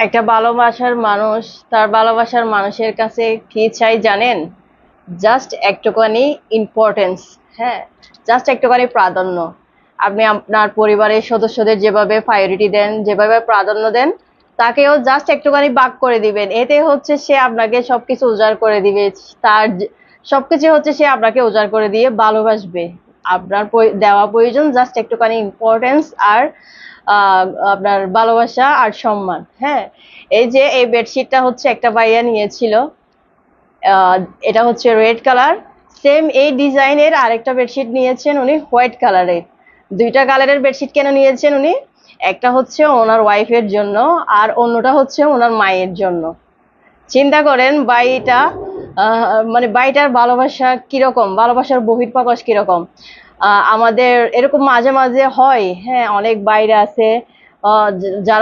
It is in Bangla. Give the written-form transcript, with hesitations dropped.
একটা ভালোবাসার মানুষ তার ভালোবাসার মানুষের কাছে কি চাই জানেন? জাস্ট একটুখানি ইম্পর্টেন্স। হ্যাঁ, জাস্ট একটুখানি প্রাধান্য। আপনি আপনার পরিবারের সদস্যদের যেভাবে প্রায়োরিটি দেন, যেভাবে প্রাধান্য দেন, তাকেও জাস্ট একটুখানি ভাগ করে দিবেন। এতে হচ্ছে সে আপনাকে সবকিছু উজাড় করে দিবে। তার সবকিছু হচ্ছে সে আপনাকে উজাড় করে দিয়ে ভালোবাসবে। আপনার দেওয়া প্রয়োজন জাস্ট একটুখানি ইম্পর্টেন্স আর আহ, আপনার ভালোবাসা আর সম্মান। হ্যাঁ, এই যে এই বেডশিটটা হচ্ছে একটা ভাইয়া নিয়েছিল। আহ, এটা হচ্ছে রেড কালার। সেম এই ডিজাইনের আরেকটা বেডশিট নিয়েছেন উনি হোয়াইট কালারের। দুইটা কালারের বেডশিট কেন নিয়েছেন উনি? একটা হচ্ছে ওনার ওয়াইফের জন্য, আর অন্যটা হচ্ছে ওনার মায়ের জন্য। চিন্তা করেন বাইটা, মানে বাইটার ভালোবাসা কিরকম, ভালোবাসার বহিঃপ্রকাশ কিরকম। আমাদের এরকম মাঝে মাঝে হয়, হ্যাঁ, অনেক বাইরে আছে যারা